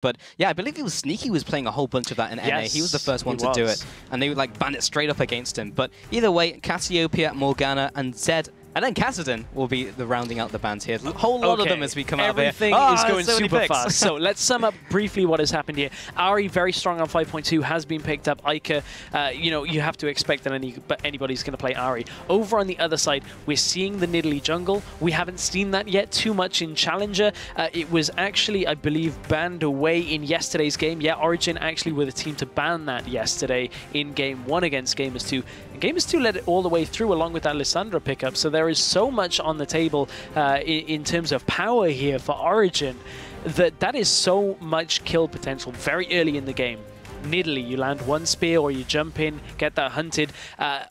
But yeah, I believe it was Sneaky was playing a whole bunch of that in NA. He was the first one to do it. And they would like ban it straight up against him. But either way, Cassiopeia, Morgana, and Zed, and then Kassadin will be the rounding out the bans here. A whole lot of them as we come out of here. Everything is going super fast. So let's sum up briefly what has happened here. Ahri, very strong on 5.2, has been picked up. Ica, you know, you have to expect that anybody's going to play Ahri. Over on the other side, we're seeing the Nidalee jungle. We haven't seen that yet too much in Challenger. It was actually, I believe, banned away in yesterday's game. Yeah, Origen actually were the team to ban that yesterday in Game 1 against Gamers2. And Gamers2 led it all the way through along with that Lissandra pickup. So there is so much on the table in terms of power here for Origen that is so much kill potential very early in the game. Nidalee, you land one spear or you jump in, get that hunted.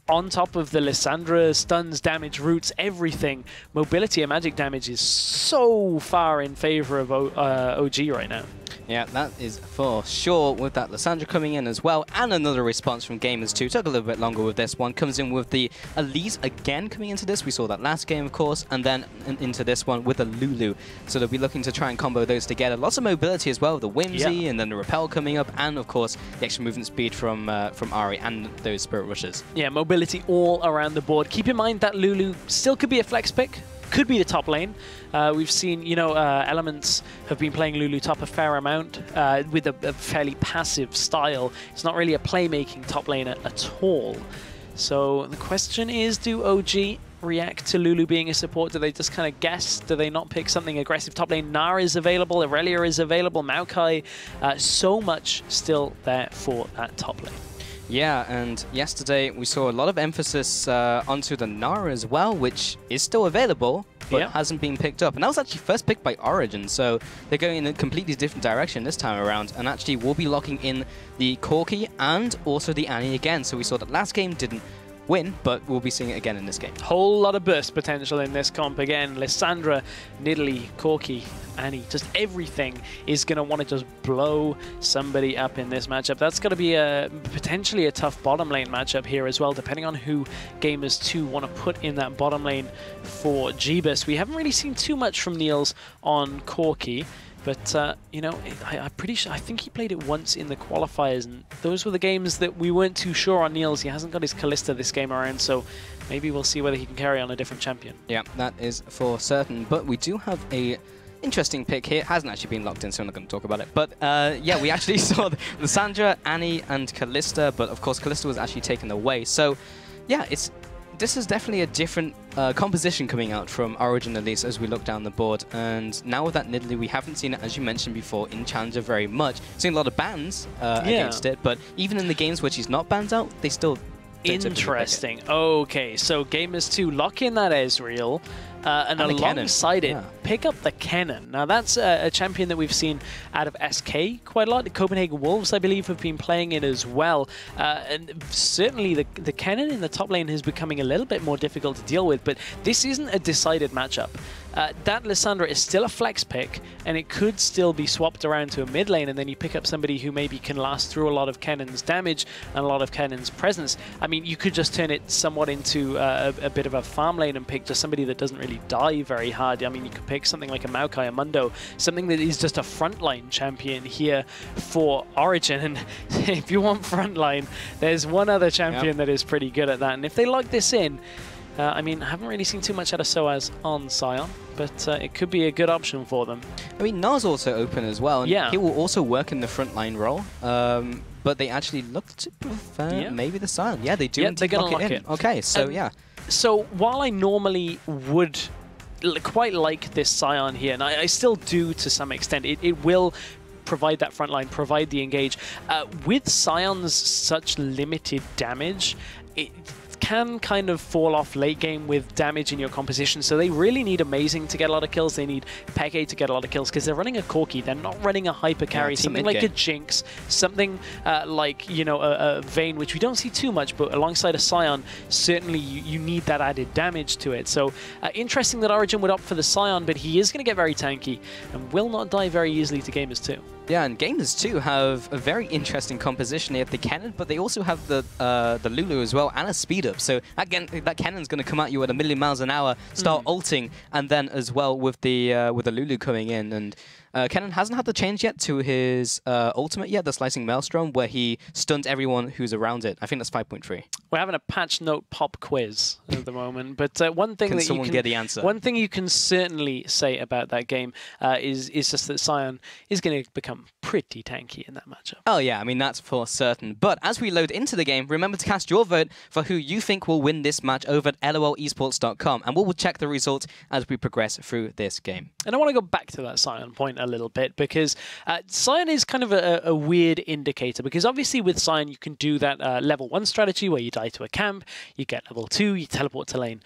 On top of the Lissandra, stuns, damage, roots, everything. Mobility and magic damage is so far in favor of OG right now. Yeah, that is for sure, with that Lissandra coming in as well. And another response from Gamers2. Took a little bit longer with this one. Comes in with the Elise again coming into this. We saw that last game, of course. And then into this one with a Lulu. So they'll be looking to try and combo those together. Lots of mobility as well. The Whimsy and then the Repel coming up. And, of course, the extra movement speed from Ahri and those Spirit Rushes. Yeah, mobility all around the board. Keep in mind that Lulu still could be a flex pick. Could be the top lane. We've seen, you know, Elements have been playing Lulu top a fair amount with a fairly passive style. It's not really a playmaking top laner at all. So the question is, do OG react to Lulu being a support? Do they just kind of guess? Do they not pick something aggressive? Top lane Nara is available, Aurelia is available, Maokai. So much still there for that top lane. Yeah, and yesterday we saw a lot of emphasis onto the Nara as well, which is still available, but hasn't been picked up. And that was actually first picked by Origen, so they're going in a completely different direction this time around, and actually will be locking in the Corki and also the Annie again. So we saw that last game didn't win, but we'll be seeing it again in this game. Whole lot of burst potential in this comp again. Lissandra, Nidalee, Corki, Annie, just everything is going to want to just blow somebody up in this matchup. That's going to be potentially a tough bottom lane matchup here as well, depending on who Gamers2 want to put in that bottom lane for Jeebus. We haven't really seen too much from Niels on Corki. But, you know, I'm pretty sure, I think he played it once in the qualifiers, and those were the games that we weren't too sure on Niels. He hasn't got his Kalista this game around, so maybe we'll see whether he can carry on a different champion. Yeah, that is for certain. But we do have a interesting pick here. It hasn't actually been locked in, so I'm not going to talk about it. But, yeah, we actually saw Lissandra, Annie, and Kalista, but, of course, Kalista was actually taken away. So, yeah, this is definitely a different composition coming out from Origen, at least, as we look down the board. And now with that Nidalee, we haven't seen it, as you mentioned before, in Challenger very much. Seen a lot of bans against it, but even in the games where she's not banned out, they still interesting. Okay, so Gamers2 lock in that Ezreal, and alongside it, pick up the Kennen. Now that's a champion that we've seen out of SK quite a lot. The Copenhagen Wolves, I believe, have been playing it as well. And certainly the Kennen in the top lane is becoming a little bit more difficult to deal with, but this isn't a decided matchup. That Lissandra is still a flex pick, and it could still be swapped around to a mid lane, and then you pick up somebody who maybe can last through a lot of Kennen's damage and a lot of Kennen's presence. I mean, you could just turn it somewhat into a bit of a farm lane and pick just somebody that doesn't really die very hard. I mean, you could pick something like a Maokai, a Mundo, something that is just a frontline champion here for Origen. And if you want frontline, there's one other champion that is pretty good at that. And if they lock this in, I mean, I haven't really seen too much out of Soaz on Sion, but it could be a good option for them. I mean, Nar's also open as well, and he will also work in the frontline role. But they actually look to prefer maybe the Sion. Yeah, they do. Yeah, they're going to lock it. Okay, so So while I normally would quite like this Sion here, and I still do to some extent, it will provide that front line, provide the engage. With Sion's such limited damage, it can kind of fall off late game with damage in your composition, so they really need Amazing to get a lot of kills. They need Peke to get a lot of kills because they're running a Corki. They're not running a hyper carry, something like a Jinx, something like, you know, a Vayne, which we don't see too much, but alongside a Sion, certainly you need that added damage to it. So interesting that Origen would opt for the Sion, but he is going to get very tanky and will not die very easily to Gamers2. Yeah, and Gamers2 have a very interesting composition. They have the Kennen, but they also have the Lulu as well, and a speed up. So again, that Kennen's going to come at you at 1,000,000 miles an hour, start ulting, and then as well with the Lulu coming in. And Kennen hasn't had the change yet to his ultimate yet, the Slicing Maelstrom, where he stunned everyone who's around it. I think that's 5.3. We're having a patch note pop quiz at the moment, but one thing Can that someone get the answer? One thing you can certainly say about that game is just that Sion is going to become pretty tanky in that matchup. Oh yeah, I mean that's for certain. But as we load into the game, remember to cast your vote for who you think will win this match over at lolesports.com, and we'll check the results as we progress through this game. And I want to go back to that Sion point a little bit, because Sion is kind of a weird indicator, because obviously with Sion you can do that level 1 strategy where you die to a camp, you get level 2, you teleport to lane.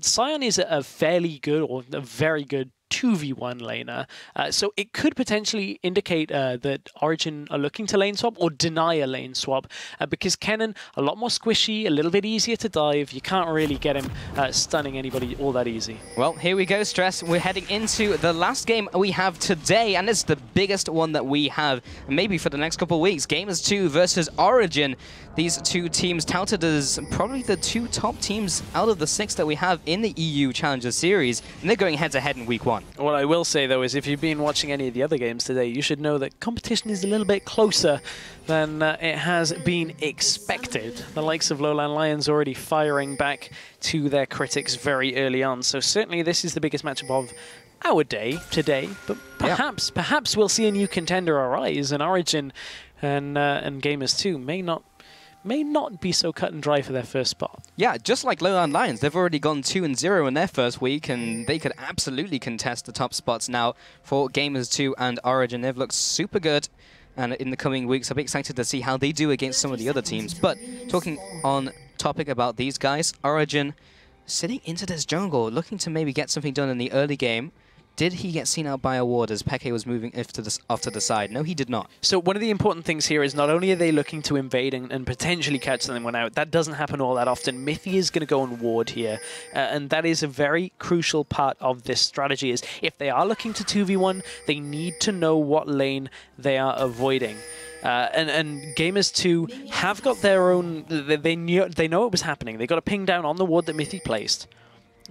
Sion is a fairly good, or a very good 2v1 laner, so it could potentially indicate that Origen are looking to lane swap or deny a lane swap, because Kennen, a lot more squishy, a little bit easier to dive. You can't really get him stunning anybody all that easy. Well, here we go, Stress. We're heading into the last game we have today, and it's the biggest one that we have, maybe for the next couple of weeks. Gamers2 versus Origen. These two teams touted as probably the 2 top teams out of the 6 that we have in the EU Challenger Series, and they're going head-to-head in Week 1. What I will say, though, is if you've been watching any of the other games today, you should know that competition is a little bit closer than it has been expected. The likes of Lowland Lions already firing back to their critics very early on, so certainly this is the biggest matchup of our day today, but perhaps we'll see a new contender arise, and Origen and Gamers2 may not be so cut and dry for their first spot. Yeah, just like Lowland Lions, they've already gone 2-0 in their first week, and they could absolutely contest the top spots now for Gamers2 and Origen. They've looked super good, and in the coming weeks, I'll be excited to see how they do against some of the other teams. But talking on topic about these guys, Origen sitting into this jungle, looking to maybe get something done in the early game. Did he get seen out by a ward as Peke was moving off to the side? No, he did not. So one of the important things here is not only are they looking to invade and potentially catch someone out, that doesn't happen all that often. Mithy is going to go on ward here, and that is a very crucial part of this strategy. Is if they are looking to 2v1, they need to know what lane they are avoiding. And Gamers2 have got their own... They know it was happening. They got a ping down on the ward that Mithy placed.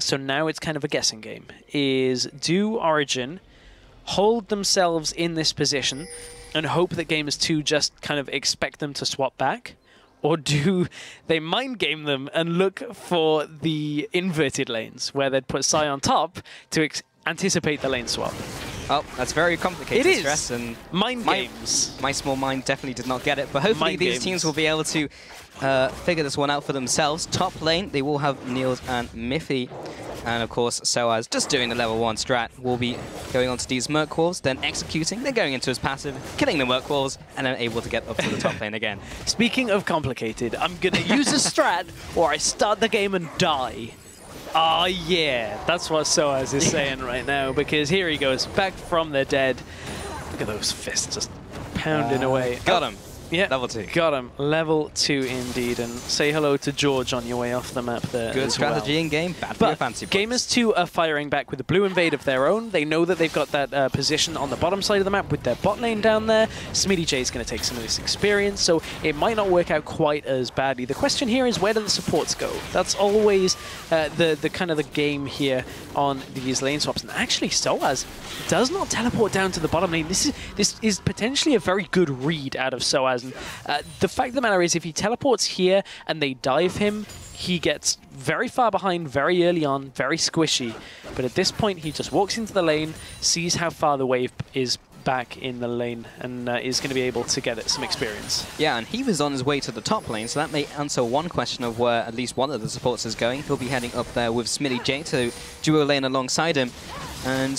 So now it's kind of a guessing game. Do Origen hold themselves in this position and hope that Gamers2 just kind of expect them to swap back? Or do they mind game them and look for the inverted lanes, where they'd put Psy on top to anticipate the lane swap? Oh, that's very complicated. It is. Stress, and mind games. My small mind definitely did not get it, but hopefully these teams will be able to figure this one out for themselves. Top lane, they will have Niels and Mithy. And of course, Soaz just doing the level 1 strat, will be going on to these Merc Wolves, then executing, then going into his passive, killing the Merc Wolves, and then able to get up to the top lane again. Speaking of complicated, I'm going to use a strat or I start the game and die. Oh yeah, that's what Soaz is saying right now, because here he goes, back from the dead. Look at those fists just pounding away. Got him. Yeah, level 2. Got him. Level 2 indeed. And say hello to George on your way off the map there. Good strategy in game, bad for your fancy points. Gamers2 are firing back with a blue invade of their own. They know that they've got that position on the bottom side of the map with their bot lane down there. Smitty J is going to take some of this experience, so it might not work out quite as badly. The question here is, where do the supports go? That's always the kind of the game here on these lane swaps. And actually, Soaz does not teleport down to the bottom lane. This is potentially a very good read out of Soaz. And, the fact of the matter is, if he teleports here and they dive him, he gets very far behind very early on, very squishy. But at this point, he just walks into the lane, sees how far the wave is back in the lane, and is going to be able to get some experience. Yeah, and he was on his way to the top lane, so that may answer one question of where at least one of the supports is going. He'll be heading up there with Smitty J to duo lane alongside him. And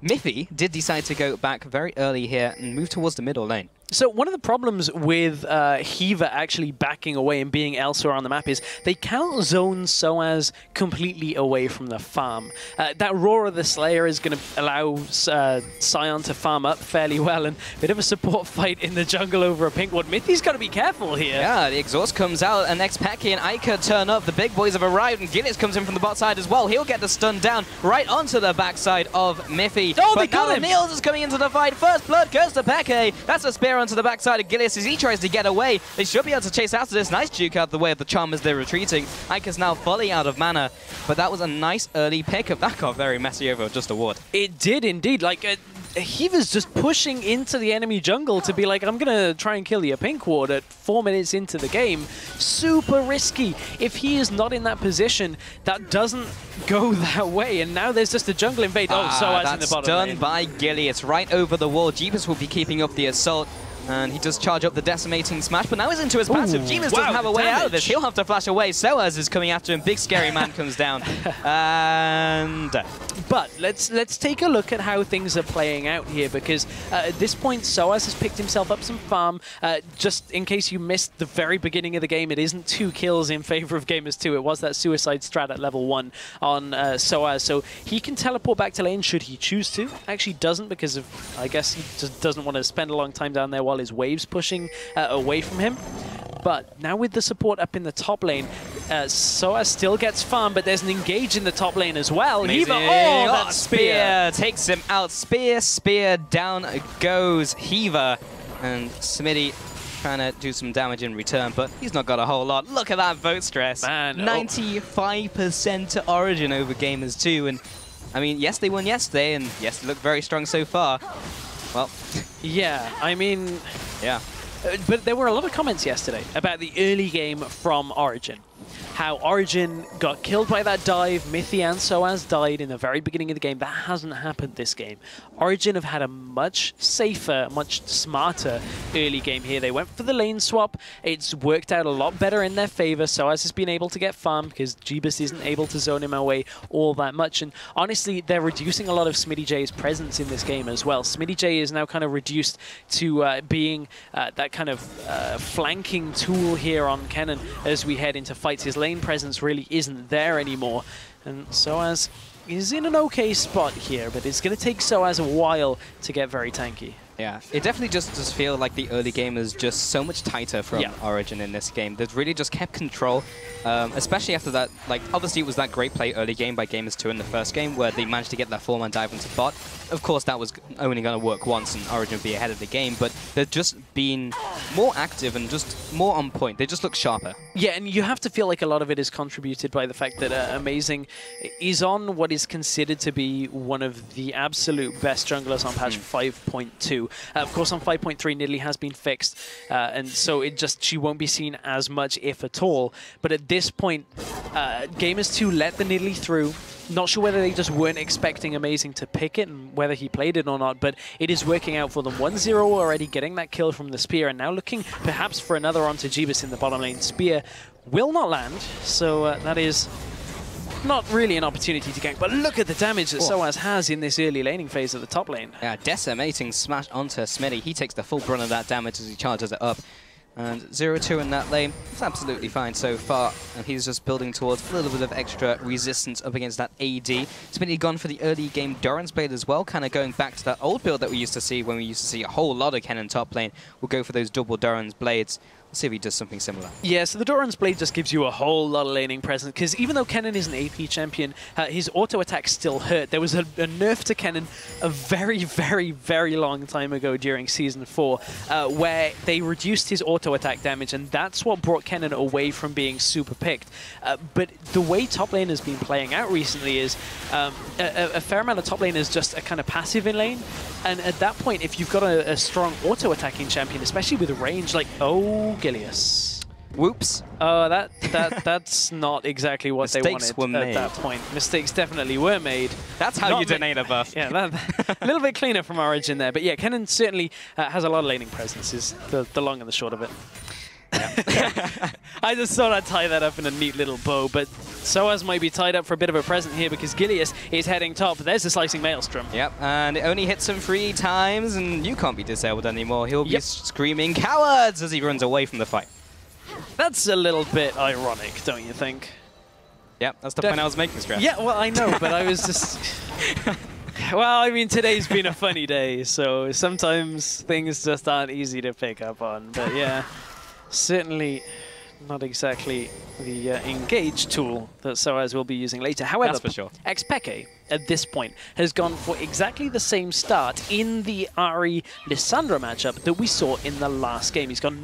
Mithy did decide to go back very early here and move towards the middle lane. So one of the problems with Hiva actually backing away and being elsewhere on the map is they can't zone Soaz completely away from the farm. That Roar of the Slayer is going to allow Sion to farm up fairly well, and a bit of a support fight in the jungle over a pink ward. Mithy's got to be careful here. Yeah, the exhaust comes out, and Xpeki and Ica turn up. The big boys have arrived, and Gillis comes in from the bot side as well. He'll get the stun down right onto the backside of Mithy. Oh, they got him! Niels is coming into the fight. First blood goes to Peke. That's a spear onto the backside of Gilius as he tries to get away. They should be able to chase after this. Nice juke out of the way of the charm as they're retreating. Ika's now fully out of mana, but that was a nice early pickup. That got very messy over just a ward. It did indeed. Like, he was just pushing into the enemy jungle to be like, I'm going to try and kill your pink ward at 4 minutes into the game. Super risky. If he is not in that position, that doesn't go that way. And now there's just a jungle invade. Oh, Soaz in the bottom lane. That's done by Gilius right over the wall. Jeebus will be keeping up the assault. And he does charge up the decimating smash, but now he's into his passive. Jeebus doesn't have a way out of this. He'll have to flash away. Soaz is coming after him. Big scary man comes down. And but let's take a look at how things are playing out here, because at this point Soaz has picked himself up some farm. Just in case you missed the very beginning of the game, it isn't 2 kills in favor of Gamers 2. It was that suicide strat at level 1 on Soaz, so he can teleport back to lane should he choose to. Actually doesn't, because of, I guess he just doesn't want to spend a long time down there while his waves pushing away from him. But now with the support up in the top lane, Soaz still gets farm, but there's an engage in the top lane as well. Hiva, oh, that spear takes him out. Spear, down goes Hiva. And Smitty trying to do some damage in return, but he's not got a whole lot. Look at that vote stress. Man, 95% to Origen over Gamers 2. And I mean, yes, they won yesterday, and yes, they look very strong so far. Well, yeah, I mean, yeah. But there were a lot of comments yesterday about the early game from Origen. How Origen got killed by that dive, Mithy and Soaz died in the very beginning of the game. That hasn't happened this game. Origen have had a much safer, much smarter early game here. They went for the lane swap. It's worked out a lot better in their favor. Soaz has been able to get farm because Jeebus isn't able to zone him away all that much. And honestly, they're reducing a lot of Smitty J's presence in this game as well. Smitty J is now kind of reduced to being that kind of flanking tool here on Kennen as we head into fights. His lane presence really isn't there anymore, and Soaz is in an okay spot here, but it's going to take Soaz a while to get very tanky. Yeah, it definitely just does feel like the early game is just so much tighter from Origen in this game. They've really just kept control, especially after that. Like, obviously it was that great play early game by Gamers 2 in the first game where they managed to get that 4-man dive into bot. Of course, that was only going to work once and Origen would be ahead of the game, but they've just been more active and just more on point. They just look sharper. Yeah, and you have to feel like a lot of it is contributed by the fact that Amazing is on what is considered to be one of the absolute best junglers on patch 5.2. Of course, on 5.3, Nidalee has been fixed, and so she won't be seen as much, if at all. But at this point, Gamers 2 let the Nidalee through. Not sure whether they just weren't expecting Amazing to pick it and whether he played it or not, but it is working out for them. 1-0 already, getting that kill from the spear, and now looking perhaps for another onto Jeebus in the bottom lane. Spear will not land, so that is not really an opportunity to gank, but look at the damage that Soaz has in this early laning phase of the top lane. Yeah, decimating smash onto Smitty. He takes the full brunt of that damage as he charges it up. And 0-2 in that lane, it's absolutely fine so far. And he's just building towards a little bit of extra resistance up against that AD. Smitty gone for the early game Doran's Blade as well, kind of going back to that old build that we used to see when we used to see a whole lot of Kennen top lane. We'll go for those double Doran's Blades. Let's see if he does something similar. Yeah, so the Doran's Blade just gives you a whole lot of laning presence, because even though Kennen is an AP champion, his auto attacks still hurt. There was a nerf to Kennen a very, very, very long time ago during Season 4, where they reduced his auto attack damage, and that's what brought Kennen away from being super picked. But the way top lane has been playing out recently is a fair amount of top lane is just a kind of passive in lane, and at that point, if you've got a strong auto attacking champion, especially with range, like, Gilius. Whoops. Oh, that's not exactly what they wanted at that point. Mistakes definitely were made. That's how you donate a buff. Yeah, a little bit cleaner from Origen there. But yeah, Kennen certainly has a lot of laning presence, is the long and the short of it. Yeah. I just thought I'd tie that up in a neat little bow, but Soaz might be tied up for a bit of a present here because Gilius is heading top. There's the Slicing Maelstrom. Yep, and it only hits him 3 times, and you can't be disabled anymore. He'll be screaming cowards as he runs away from the fight. That's a little bit ironic, don't you think? Yep, that's the point I was making, Scrap. Yeah, well, I know, but I was just... Well, I mean, today's been a funny day, so sometimes things just aren't easy to pick up on. But yeah, certainly not exactly the engage tool that Soaz will be using later. However, that's for sure. Xpeke at this point has gone for exactly the same start in the Ahri-Lissandra matchup that we saw in the last game. He's gone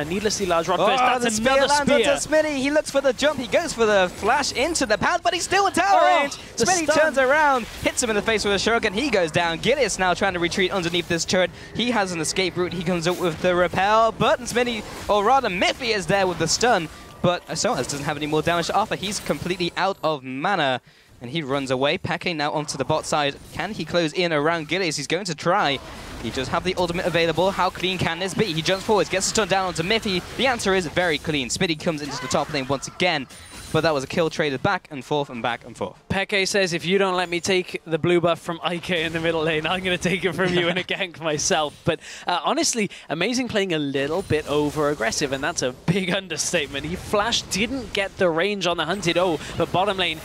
needlessly large rod burst. That's another spear. Smitty. He looks for the jump. He goes for the flash into the pad, but he's still in tower range. Smitty turns around, hits him in the face with a shuriken. He goes down. Gilius now trying to retreat underneath this turret. He has an escape route. He comes up with the repel, but Smitty, or rather Miffy, is there with the stun. But Soaz doesn't have any more damage to offer. He's completely out of mana. And he runs away. Peke now onto the bot side. Can he close in around Gilius? He's going to try. He does have the ultimate available. How clean can this be? He jumps forwards, gets a stun down onto Miffy. The answer is very clean. Smitty comes into the top lane once again. But that was a kill traded back and forth and back and forth. Peke says, if you don't let me take the blue buff from Ike in the middle lane, I'm going to take it from you in a gank myself. But honestly, Amazing playing a little bit over-aggressive, and that's a big understatement. He flashed, didn't get the range on the hunted. Oh, but bottom lane,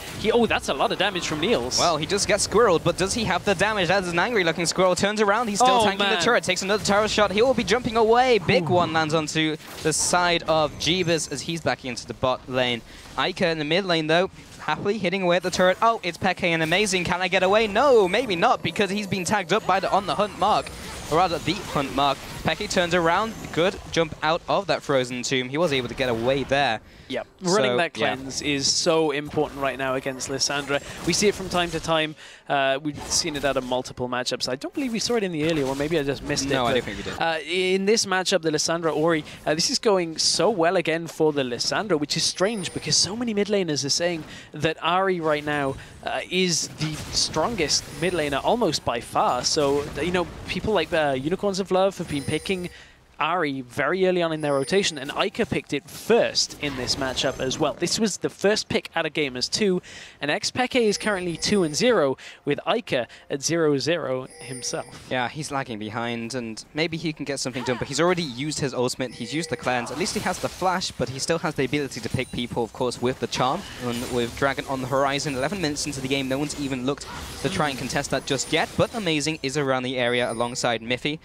that's a lot of damage from Niels. Well, he just gets squirreled, but does he have the damage? That is an angry-looking squirrel. Turns around, he's still tanking the turret, takes another tower shot. He will be jumping away. Big one lands onto the side of Jeebus as he's backing into the bot lane. Ike in the mid lane, though, happily hitting away at the turret. Oh, it's Peke and Amazing. Can I get away? No, maybe not, because he's been tagged up by the on the hunt mark. Or rather, the hunt mark. Peke turns around. Good jump out of that frozen tomb. He was able to get away there. Yep. Running that cleanse is so important right now against Lissandra. We see it from time to time. We've seen it out of multiple matchups. I don't believe we saw it in the earlier one. Maybe I just missed it. No, I don't think we did. In this matchup, the Lissandra Ori, this is going so well again for the Lissandra, which is strange because so many mid laners are saying that Ahri right now is the strongest mid laner almost by far. So, you know, people like Unicorns of Love have been picking Ahri very early on in their rotation, and Ike picked it first in this matchup as well. This was the first pick out of Gamers 2, and Peke is currently 2-0 with Ike at 0-0 himself. Yeah, he's lagging behind, and maybe he can get something done, but he's already used his ultimate, he's used the cleanse. At least he has the flash, but he still has the ability to pick people, of course, with the charm. And with Dragon on the horizon, 11 minutes into the game, no one's even looked to try and contest that just yet, but Amazing is around the area alongside Miffy.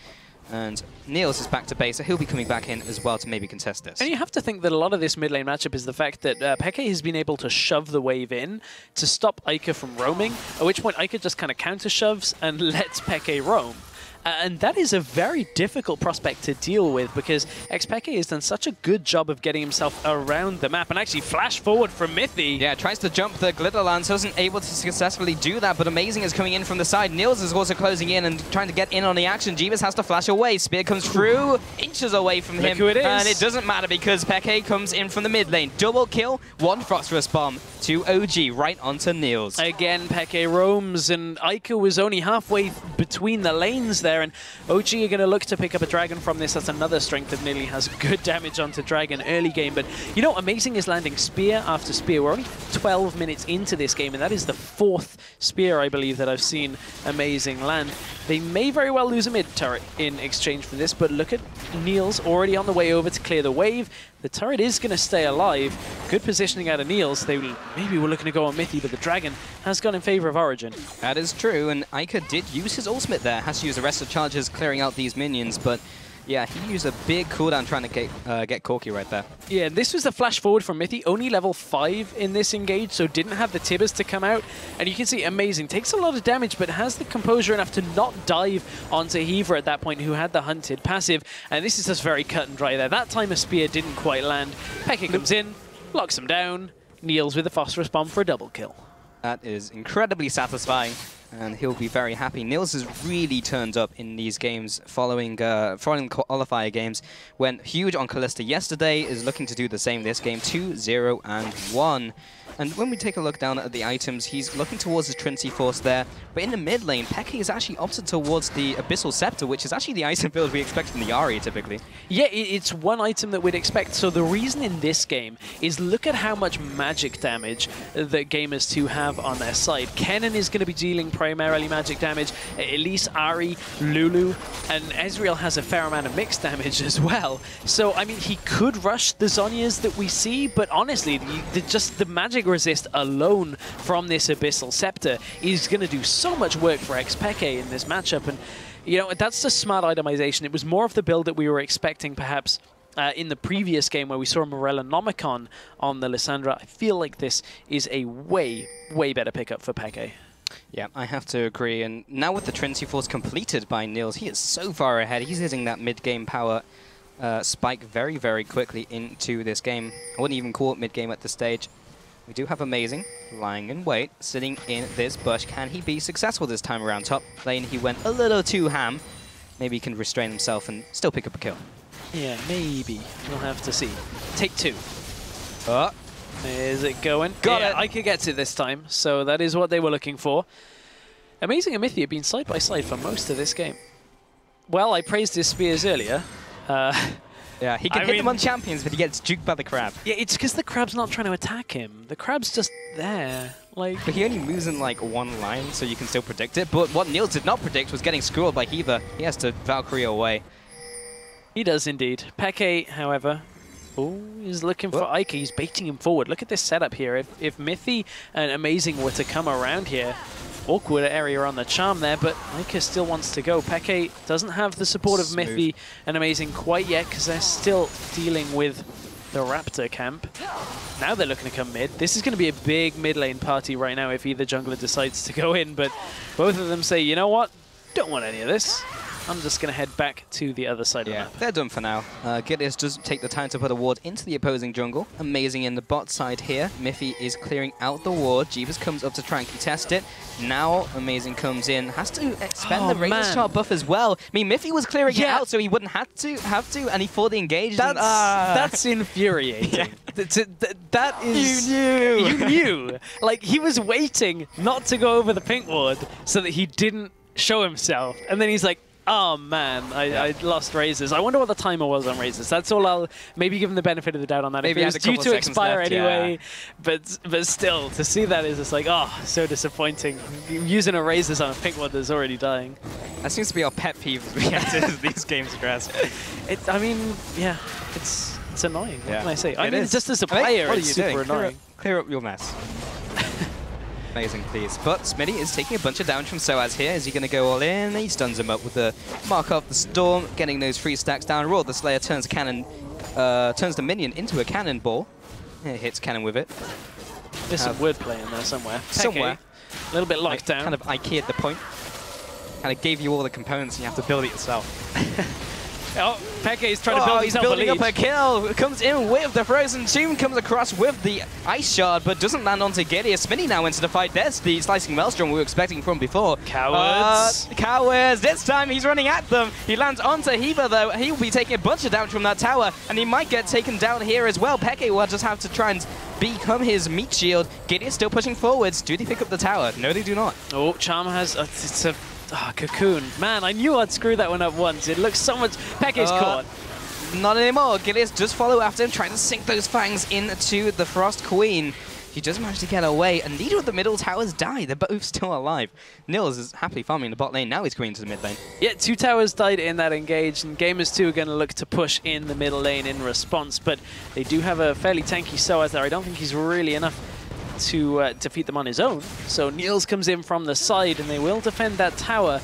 And Niels is back to base, so he'll be coming back in as well to maybe contest this. And you have to think that a lot of this mid lane matchup is the fact that Peke has been able to shove the wave in to stop Ike from roaming, at which point Ike just kind of counter shoves and lets Peke roam. And that is a very difficult prospect to deal with because Peke has done such a good job of getting himself around the map and actually flash forward from Miffy. Yeah, tries to jump the glitter lance, wasn't able to successfully do that, but Amazing is coming in from the side. Niels is also closing in and trying to get in on the action. Jeebus has to flash away. Spear comes through, inches away from him. Look who it is. And it doesn't matter because Peke comes in from the mid lane. Double kill, one Phosphorus Bomb to OG right onto Niels. Again, Peke roams, and Ike was only halfway between the lanes there, and OG are going to look to pick up a Dragon from this. That's another strength that nearly has good damage onto Dragon early game. But, you know, Amazing is landing spear after spear. We're only 12 minutes into this game, and that is the 4th spear, I believe, that I've seen Amazing land. They may very well lose a mid turret in exchange for this, but look at Niels already on the way over to clear the wave. The turret is going to stay alive. Good positioning out of Niels. They maybe were looking to go on Miffy, but the Dragon has gone in favor of Origen. That is true, and Ike did use his ultimate there. Has to use the rest of charges clearing out these minions, but yeah, he used a big cooldown trying to get Corki right there. Yeah, this was the flash forward from Miffy, only level 5 in this engage, so didn't have the Tibbers to come out. And you can see Amazing takes a lot of damage, but has the composure enough to not dive onto Heaver at that point, who had the hunted passive. And this is just very cut and dry there. That time a spear didn't quite land. Peke comes in, locks him down, Niels with a Phosphorus Bomb for a double kill. That is incredibly satisfying, and he'll be very happy. Niels has really turned up in these games following qualifier games. Went huge on Callista yesterday, is looking to do the same this game, 2-0-1. And when we take a look down at the items, he's looking towards his Trinity Force there. But in the mid lane, Peke is actually opted towards the Abyssal Scepter, which is actually the item build we expect from the Ahri typically. Yeah, it's one item that we'd expect. So the reason in this game is look at how much magic damage that Gamers 2 have on their side. Kennen is going to be dealing primarily magic damage. Elise, Ahri, Lulu, and Ezreal has a fair amount of mixed damage as well. So, I mean, he could rush the Zhonyas that we see, but honestly, just the magic resist alone from this Abyssal Scepter is going to do so much work for Peke in this matchup. And, you know, that's the smart itemization. It was more of the build that we were expecting, perhaps, in the previous game where we saw Morella Nomicon on the Lissandra. I feel like this is a way, way better pickup for Peke. Yeah, I have to agree. And now with the Trinity Force completed by Niels, he is so far ahead. He's hitting that mid-game power spike very, very quickly into this game. I wouldn't even call it mid-game at this stage. We do have Amazing lying in wait, sitting in this bush. Can he be successful this time around? Top lane, he went a little too ham. Maybe he can restrain himself and still pick up a kill. Yeah, maybe. We'll have to see. Take 2. Is it going? Got it! I could get to this time, so that is what they were looking for. Amazing and Mythi have been side by side for most of this game. Well, I praised his spears earlier. Yeah, he can hit them on champions, but he gets juked by the crab. Yeah, it's because the crab's not trying to attack him. The crab's just there. Like, but he only moves in like one line, so you can still predict it. But what Niels did not predict was getting screwed by Heaver. He has to Valkyrie away. He does indeed. Peke, however, he's looking for Ike. He's baiting him forward. Look at this setup here. If Mythi and Amazing were to come around here, awkward area on the charm there, but Ike still wants to go. Peke doesn't have the support of Mythi and Amazing quite yet because they're still dealing with the Raptor camp. Now they're looking to come mid. This is going to be a big mid lane party right now if either jungler decides to go in, but both of them say, you know what? Don't want any of this. I'm just going to head back to the other side of the map. They're done for now. Gideus does take the time to put a ward into the opposing jungle. Amazing in the bot side here. Mythi is clearing out the ward. Jeebus comes up to try and contest it. Now Amazing comes in. Has to expend the Razor's Sharp buff as well. I mean, Mythi was clearing it out so he wouldn't have to, and he fully engaged. That's infuriating. That is... You knew! You knew! Like, he was waiting not to go over the pink ward so that he didn't show himself. And then he's like, oh man, I lost Razors. I wonder what the timer was on Razors. That's all. I'll maybe give him the benefit of the doubt on that. Maybe if it was due to expire left, anyway. But still, to see that is just like, oh, so disappointing. Using a Razors on a pink one that's already dying. That seems to be our pet peeve as we enter these games, Grass. I mean, yeah, it's annoying. What can I say? I mean, just as a player, player, it's super annoying. Clear up your mess. Amazing, please. But Smitty is taking a bunch of damage from Soaz here. Is he going to go all in? He stuns him up with the Mark of the Storm, getting those 3 stacks down. Roar the Slayer turns the minion into a cannonball. It hits cannon with it. There's some wordplay in there somewhere. Somewhere. A little bit locked down. Kind of IKEA'd the point. Kind of gave you all the components and you have to build it yourself. Oh, Peke's trying to build himself a lead. He's building up a kill. Comes in with the Frozen Tomb, comes across with the Ice Shard, but doesn't land onto Gideus. Smitty now into the fight. There's the Slicing Maelstrom we were expecting from before. Cowards. Cowards. This time he's running at them. He lands onto Heaver, though. He'll be taking a bunch of damage from that tower, and he might get taken down here as well. Peke will just have to try and become his meat shield. Gideus still pushing forwards. Do they pick up the tower? No, they do not. Oh, Charm has... it's a... Cocoon. Man, I knew I'd screw that one up once. It looks so much... Peke's caught. Not anymore. Gideus does follow after him, trying to sink those fangs into the Frost Queen. He does manage to get away, and neither of the middle towers die. They're both still alive. Nils is happily farming the bot lane. Now he's going to the mid lane. Yeah, 2 towers died in that engage, and Gamers 2 are going to look to push in the middle lane in response, but they do have a fairly tanky Soaz there. I don't think he's really enough to defeat them on his own. So Niels comes in from the side, and they will defend that tower.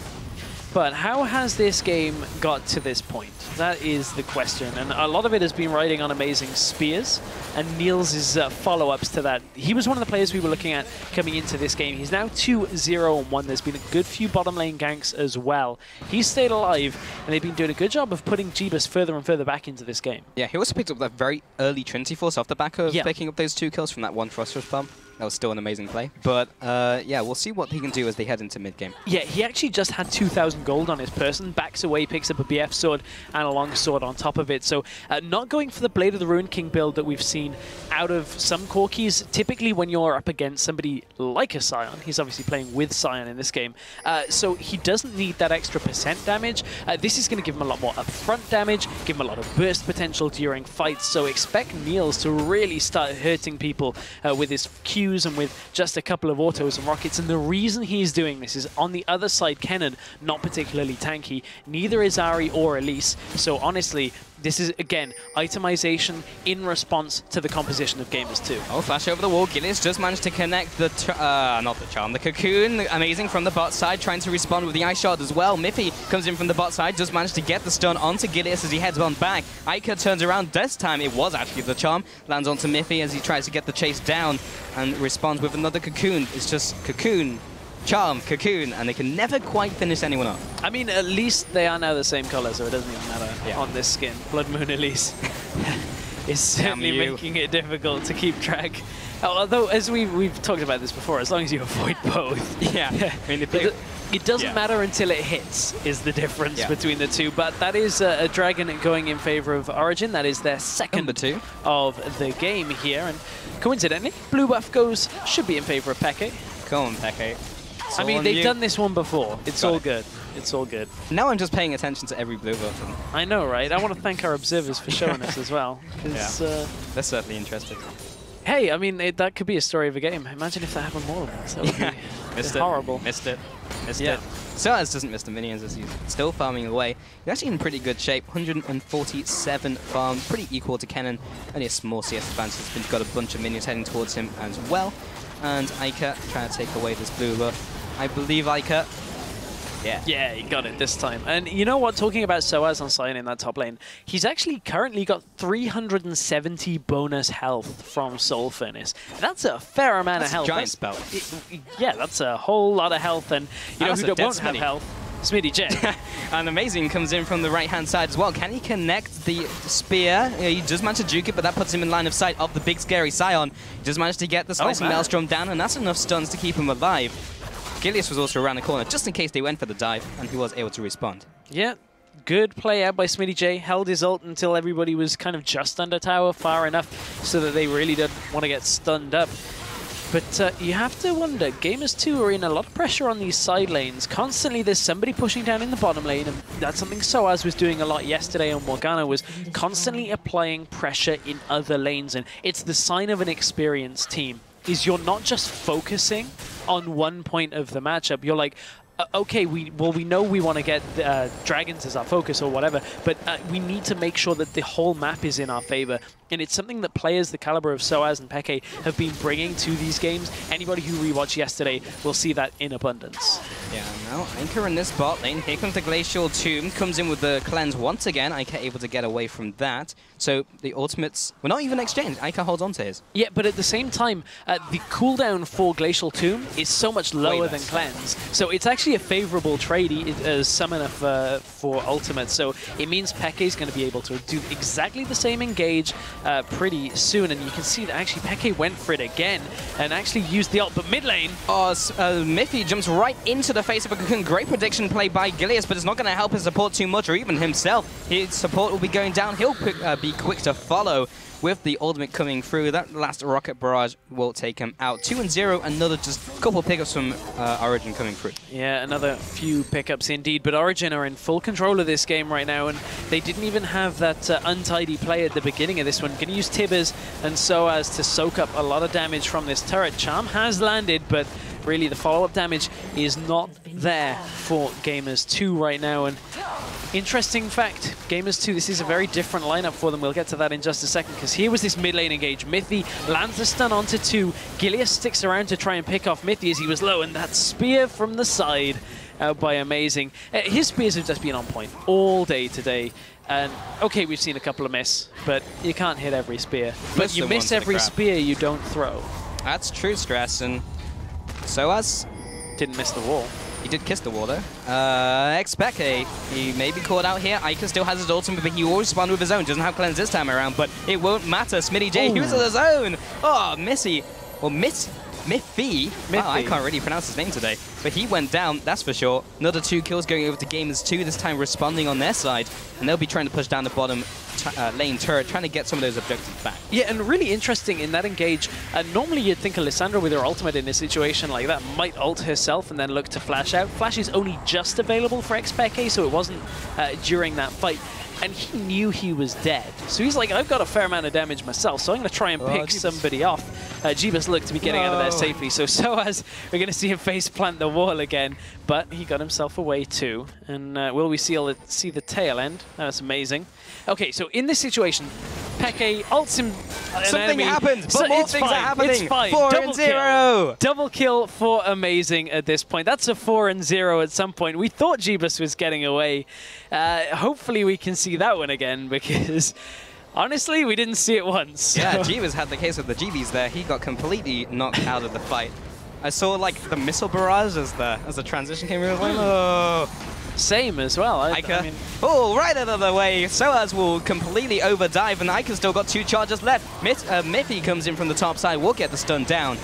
But how has this game got to this point? That is the question. And a lot of it has been riding on Amazing Spears and Niels' follow-ups to that. He was one of the players we were looking at coming into this game. He's now 2-0-1. There's been a good few bottom lane ganks as well. He's stayed alive, and they've been doing a good job of putting Jeebus further and further back into this game. Yeah, he also picked up that very early Trinity Force off the back of picking up those 2 kills from that one Frost Rush bump. That was still an amazing play. But, yeah, we'll see what he can do as they head into mid-game. Yeah, he actually just had 2,000 gold on his person, backs away, picks up a BF sword and a long sword on top of it. So not going for the Blade of the Ruined King build that we've seen out of some Corkis. Typically when you're up against somebody like a Scion, he's obviously playing with Scion in this game, so he doesn't need that extra % damage. This is going to give him a lot more upfront damage, give him a lot of burst potential during fights. So expect Niels to really start hurting people with his Qs and with just a couple of autos and rockets. And the reason he's doing this is on the other side, Kennen, not particularly tanky. Neither is Ari or Elise. So honestly, this is, again, itemization in response to the composition of Gamers 2. Oh, flash over the wall. Gideus just managed to connect the, not the charm, the cocoon. Amazing from the bot side, trying to respond with the ice shard as well. Mythi comes in from the bot side, just managed to get the stun onto Gideus as he heads on back. Ica turns around. This time it was actually the charm. Lands onto Mythi as he tries to get the chase down and responds with another cocoon. It's just cocoon Charm, Cocoon, and they can never quite finish anyone off. I mean, at least they are now the same color, so it doesn't even matter on this skin. Blood Moon Elise is certainly making it difficult to keep track. Although, as we've talked about this before, as long as you avoid both. Yeah. I mean, it doesn't matter until it hits, is the difference between the two. But that is a Dragon going in favor of Origen. That is their second #2 of the game here. And coincidentally, blue buff should be in favor of Peke. Come on, Peke. I mean, they've done this one before. It's all good. It's all good. Now I'm just paying attention to every blue button. I know, right? I want to thank our observers for showing us as well. They're certainly interested. Hey, I mean, that could be a story of a game. Imagine if that happened more than once. That would be horrible. Missed it. SOAS doesn't miss the minions as he's still farming away. He's actually in pretty good shape. 147 farm, pretty equal to Kennen. Only a small CS advantage. He's got a bunch of minions heading towards him as well. And Ica trying to take away this blue buff. I believe Ica. Yeah, he got it this time. And you know what? Talking about SOAS on Sion in that top lane, he's actually currently got 370 bonus health from Soul Furnace. That's a fair amount of health. Giant spell. Yeah, that's a whole lot of health. And you know who won't have health? Smitty J. And Amazing comes in from the right-hand side as well. Can he connect the spear? He does manage to juke it, but that puts him in line of sight of the big scary Sion. He does manage to get the Slicing Maelstrom down, and that's enough stuns to keep him alive. Gilius was also around the corner, just in case they went for the dive, and he was able to respond. Yeah, good play out by Smitty J. Held his ult until everybody was kind of just under tower, far enough so that they really didn't want to get stunned up. But you have to wonder, Gamers 2 are in a lot of pressure on these side lanes. Constantly there's somebody pushing down in the bottom lane, and that's something SOAS was doing a lot yesterday on Morgana, was constantly applying pressure in other lanes, and it's the sign of an experienced team. Is you're not just focusing on one point of the matchup. You're like, okay, we know we want to get dragons as our focus or whatever, but we need to make sure that the whole map is in our favor. And it's something that players the caliber of SOAS and Peke have been bringing to these games. Anybody who rewatched yesterday will see that in abundance. Yeah, now Ica in this bot lane. Here comes the Glacial Tomb. Comes in with the cleanse once again. Ica able to get away from that. So the ultimates were not even exchanged. Ica holds on to his. Yeah, but at the same time, the cooldown for Glacial Tomb is so much lower than cleanse. So it's actually a favorable trade as summoner for ultimate. So it means Peke is going to be able to do exactly the same engage pretty soon, and you can see that actually Peke went for it again and actually used the ult, but mid lane. Oh, Miffy jumps right into the face of a Cocoon. Great prediction play by Gilius, but it's not going to help his support too much, or even himself. His support will be going down. He'll be quick to follow with the ultimate coming through. That last rocket barrage will take him out. 2-0, another just couple pickups from Origen coming through. Yeah, another few pickups indeed, but Origen are in full control of this game right now, and they didn't even have that untidy play at the beginning of this one. Going to use Tibbers and SOAS to soak up a lot of damage from this turret. Charm has landed, but really the follow-up damage is not there for Gamers 2 right now. And interesting fact, Gamers 2, this is a very different lineup for them. We'll get to that in just a second, because here was this mid lane engage. Mithy lands the stun onto 2. Gilius sticks around to try and pick off Mithy as he was low, and that spear from the side out by Amazing. His spears have just been on point all day today. And okay, we've seen a couple of miss, but you can't hit every spear. But you miss every spear you don't throw. That's true, Stress, and SOAS didn't miss the wall. He did kiss the wall though. Peke, he may be caught out here. Ica still has his ultimate, but he will respond with his own. Doesn't have cleanse this time around, but it won't matter. Smitty J, he was on his own. Oh, Missy. Or Miffy. Wow, I can't really pronounce his name today. But he went down, that's for sure. Another 2 kills going over to Gamers 2, this time responding on their side. And they'll be trying to push down the bottom lane turret, trying to get some of those objectives back. Yeah, and really interesting in that engage. Normally you'd think Alessandra with her ultimate in a situation like that might ult herself and then look to flash out. Flash is only just available for Peke, so it wasn't during that fight. And he knew he was dead. So he's like, I've got a fair amount of damage myself, so I'm going to try and pick somebody off. Jeebus looked to be getting out of there safely. So SOAS, we're going to see him face plant the wall again, but he got himself away too. And will we see the tail end? That's amazing. Okay, so in this situation, Peke ults him. Something happened, but more things are happening. It's fine. 4-0. Double kill for Amazing at this point. That's a 4-0 at some point. We thought Jeebus was getting away. Hopefully we can see that one again, because honestly, we didn't see it once. Yeah, Jeebus had the case with the GBs there. He got completely knocked out of the fight. I saw like the missile barrage as the transition came in. Oh. Same as well. I mean, oh, right out of the way. Soaz will completely overdive, and Ica's still got 2 charges left. Miffy comes in from the top side, will get the stun down.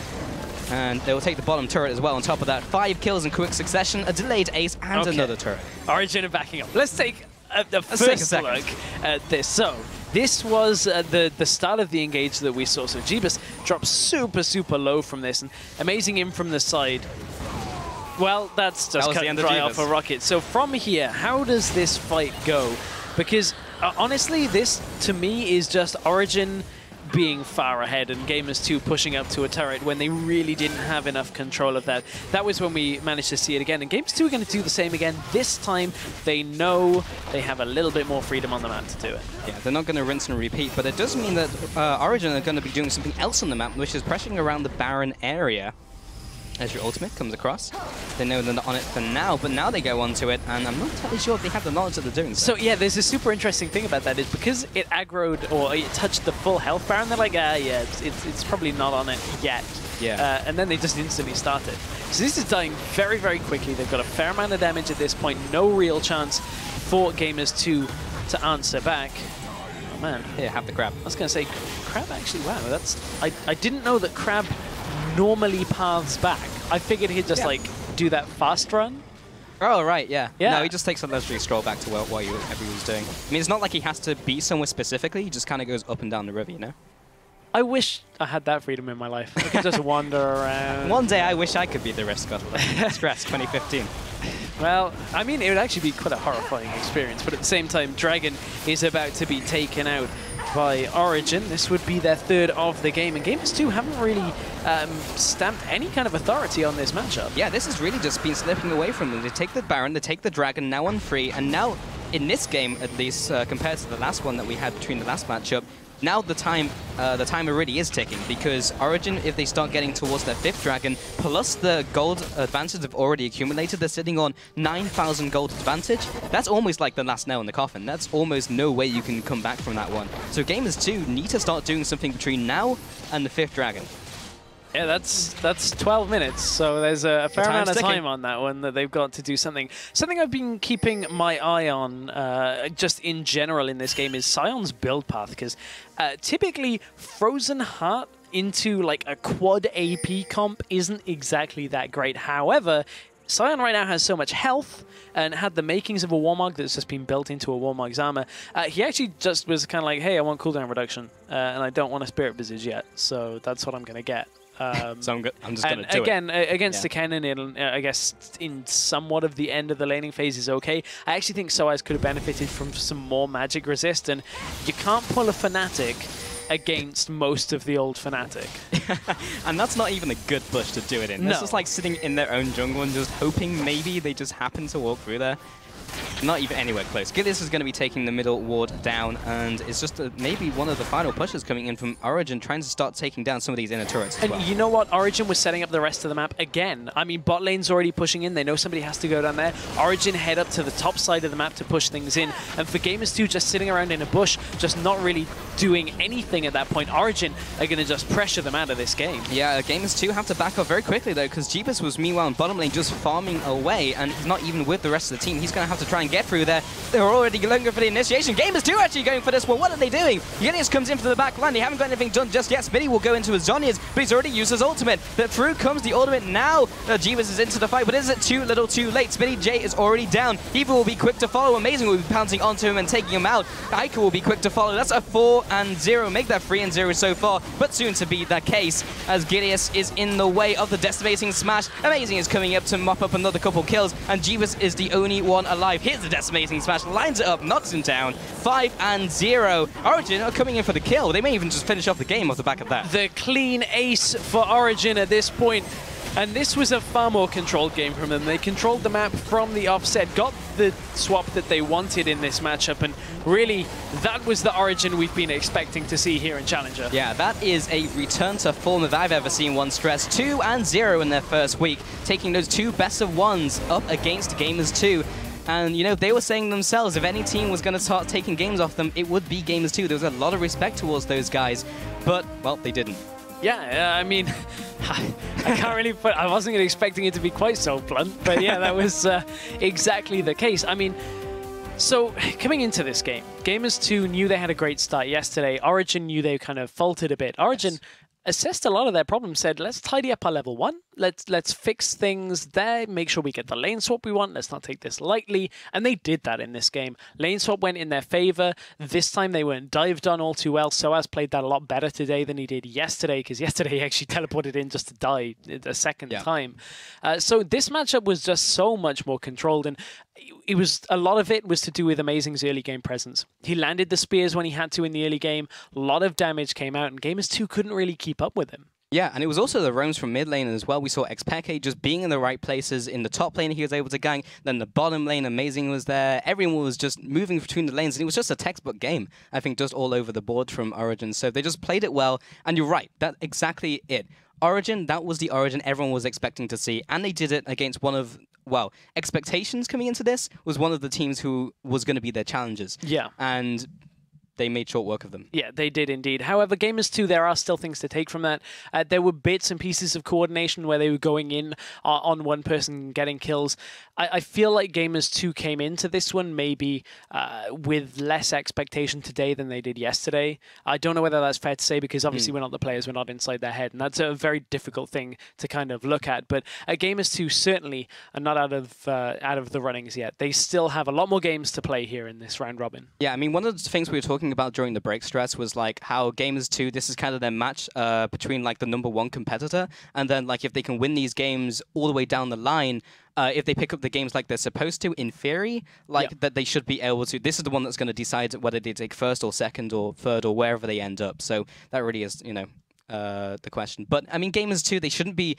And they will take the bottom turret as well. On top of that, 5 kills in quick succession, a delayed ace, and another turret. Origen are backing up. Let's take the first look at this. So, this was the start of the engage that we saw. So, Jeebus drops super, super low from this, and amazing in from the side. Well, that's just cut and dry off a rocket. So from here, how does this fight go? Because honestly, this to me is just Origen being far ahead and Gamers2 pushing up to a turret when they really didn't have enough control of that. That was when we managed to see it again. And Gamers2 are going to do the same again. This time, they know they have a little bit more freedom on the map to do it. Yeah, they're not going to rinse and repeat, but it does mean that Origen are going to be doing something else on the map, which is pressuring around the Baron area. As your ultimate comes across. They know they're not on it for now, but now they go onto it, and I'm not entirely sure if they have the knowledge that they're doing so. So yeah, there's a super interesting thing about that is because it aggroed or it touched the full health Baron, they're like, yeah, it's probably not on it yet. Yeah. And then they just instantly started. So this is dying very, very quickly. They've got a fair amount of damage at this point. No real chance for Gamers2 to answer back. Oh man. Here, have the crab. I was going to say, crab actually, wow, that's... I didn't know that crab normally paths back. I figured he'd just like do that fast run. Oh, right, yeah. No, he just takes a leisurely stroll back to whatever he was doing. I mean, it's not like he has to be somewhere specifically. He just kind of goes up and down the river, you know? I wish I had that freedom in my life. I could just wander around. One day I wish I could be the risk of Stress 2015. Well, I mean, it would actually be quite a horrifying experience, but at the same time, Dragon is about to be taken out by Origen. This would be their 3rd of the game, and Gamers2 haven't really stamped any kind of authority on this matchup. Yeah, this has really just been slipping away from them. They take the Baron, they take the Dragon, now on 3, and now in this game, at least compared to the last one that we had between the last matchup, now the timer really is ticking, because Origen, if they start getting towards their 5th Dragon, plus the gold advantage they've already accumulated, they're sitting on 9,000 gold advantage. That's almost like the last nail in the coffin. That's almost no way you can come back from that one. So Gamers2 need to start doing something between now and the 5th Dragon. Yeah, that's 12 minutes, so there's a fair amount of time on that one that they've got to do something. Something I've been keeping my eye on just in general in this game is Sion's build path, because typically Frozen Heart into like a quad AP comp isn't exactly that great. However, Sion right now has so much health and had the makings of a Warmog that's just been built into a Warmog's armor. He actually just was kind of like, hey, I want cooldown reduction, and I don't want a Spirit Visage yet, so that's what I'm going to get. So I'm just going to do again, against the cannon, I guess in somewhat of the end of the laning phase is okay. I actually think Soaz could have benefited from some more magic resist, and you can't pull a Fnatic against most of the old Fnatic. And that's not even a good bush to do it in. It's just like sitting in their own jungle and just hoping maybe they just happen to walk through there. Not even anywhere close. Gilius is going to be taking the middle ward down, and it's just maybe one of the final pushes coming in from Origen, trying to start taking down some of these inner turrets as well. You know what? Origen was setting up the rest of the map again. I mean, bot lane's already pushing in. They know somebody has to go down there. Origen head up to the top side of the map to push things in. And for Gamers2 just sitting around in a bush, just not really doing anything at that point, Origen are going to just pressure them out of this game. Yeah, Gamers2 have to back up very quickly, though, because Jeebus was meanwhile in bottom lane just farming away, and he's not even with the rest of the team. He's going to have to try and get through there. They're already going for the initiation. Gamers2 actually going for this one. What are they doing? Gilius comes in for the back line. They haven't got anything done just yet. Spitty will go into his Zhonya's, but he's already used his ultimate. But through comes the ultimate now. Jeebus is into the fight, but is it too little too late? Spitty J is already down. Eva will be quick to follow. Amazing will be pouncing onto him and taking him out. Ica will be quick to follow. That's a 4-0. Make that 3-0 so far, but soon to be the case as Gilius is in the way of the decimating smash. Amazing is coming up to mop up another couple kills, and Jeebus is the only one alive. Here's the decimating smash, lines it up, knocks him down. 5-0. Origen are coming in for the kill. They may even just finish off the game off the back of that. The clean ace for Origen at this point. And this was a far more controlled game from them. They controlled the map from the offset, got the swap that they wanted in this matchup, and really, that was the Origen we've been expecting to see here in Challenger. Yeah, that is a return to form if I've ever seen one. Stress 2-0 in their first week, taking those 2 best of ones up against Gamers2. And, you know, they were saying themselves, if any team was going to start taking games off them, it would be Gamers2. There was a lot of respect towards those guys, but, well, they didn't. Yeah, I mean, I can't really put... I wasn't expecting it to be quite so blunt, but yeah, that was exactly the case. I mean, so coming into this game, Gamers 2 knew they had a great start yesterday. Origen knew they kind of faltered a bit. Origen assessed a lot of their problems, said, let's tidy up our level 1. Let's fix things there, make sure we get the lane swap we want. Let's not take this lightly. And they did that in this game. Lane swap went in their favor. This time they weren't dived on all too well. Soaz played that a lot better today than he did yesterday, because yesterday he actually teleported in just to die a second time. So this matchup was just so much more controlled, and it was a lot of it was to do with Amazing's early game presence. He landed the spears when he had to in the early game. A lot of damage came out, and Gamers 2 couldn't really keep up with him. Yeah, and it was also the roams from mid lane as well. We saw Xpeke just being in the right places. In the top lane, he was able to gank. Then the bottom lane, Amazing was there. Everyone was just moving between the lanes, and it was just a textbook game, I think, just all over the board from Origen. So they just played it well, and you're right, that's exactly it. Origen, that was the Origen everyone was expecting to see, and they did it against one of, well, expectations coming into this was one of the teams who was going to be their challengers. Yeah. And they made short work of them. Yeah, they did indeed. However, Gamers 2, there are still things to take from that. There were bits and pieces of coordination where they were going in on one person getting kills. I feel like Gamers 2 came into this one maybe with less expectation today than they did yesterday. I don't know whether that's fair to say, because obviously we're not the players, we're not inside their head, and that's a very difficult thing to kind of look at. But Gamers 2 certainly are not out of the runnings yet. They still have a lot more games to play here in this round robin. Yeah, I mean, one of the things we were talking about during the break stress was like how Gamers 2, this is kind of their match between like the #1 competitor, and then like if they can win these games all the way down the line, if they pick up the games like they're supposed to, in theory, like that they should be able to. This is the one that's going to decide whether they take first or second or third or wherever they end up. So that really is, you know, the question. But I mean, Gamers 2, they shouldn't be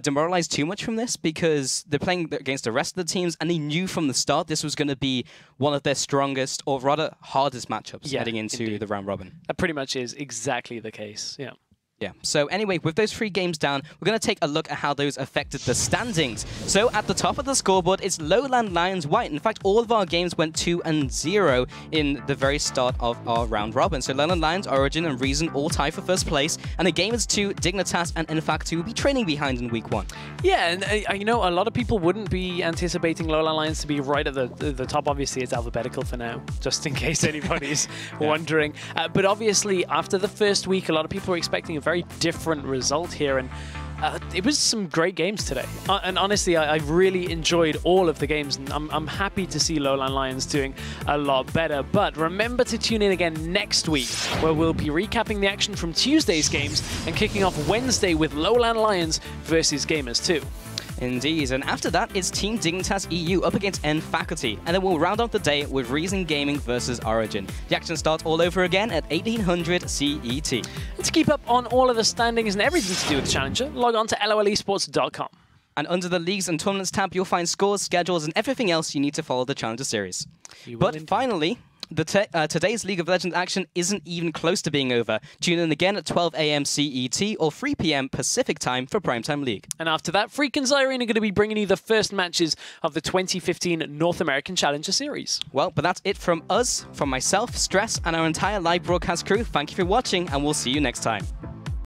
demoralized too much from this, because they're playing against the rest of the teams, and they knew from the start this was going to be one of their strongest, or rather hardest matchups heading into the round robin. That pretty much is exactly the case. Yeah. Yeah, so anyway, with those 3 games down, we're going to take a look at how those affected the standings. So at the top of the scoreboard, it's Lowland Lions White. In fact, all of our games went 2-0 in the very start of our round robin. So Lowland Lions, Origen, and Reason all tie for first place. And the Gamers 2, Dignitas, and Infact will be trailing behind in week 1. Yeah, and you know, a lot of people wouldn't be anticipating Lowland Lions to be right at the top. Obviously, it's alphabetical for now, just in case anybody's wondering. But obviously, after the first week, a lot of people were expecting a very different result here, and it was some great games today. And honestly, I really enjoyed all of the games, and I'm happy to see Lowland Lions doing a lot better. But remember to tune in again next week, where we'll be recapping the action from Tuesday's games and kicking off Wednesday with Lowland Lions versus Gamers 2. Indeed, and after that, it's Team Dignitas EU up against N Faculty, and then we'll round off the day with Reason Gaming versus Origen. The action starts all over again at 1800 CET. And to keep up on all of the standings and everything to do with Challenger, log on to lolesports.com. And under the Leagues and Tournaments tab, you'll find scores, schedules, and everything else you need to follow the Challenger Series. But finally, today's League of Legends action isn't even close to being over. Tune in again at 12 AM CET or 3 PM Pacific time for Primetime League. And after that, Freak and Zyrene are going to be bringing you the first matches of the 2015 North American Challenger Series. Well, but that's it from us, from myself, Stress, and our entire live broadcast crew. Thank you for watching, and we'll see you next time.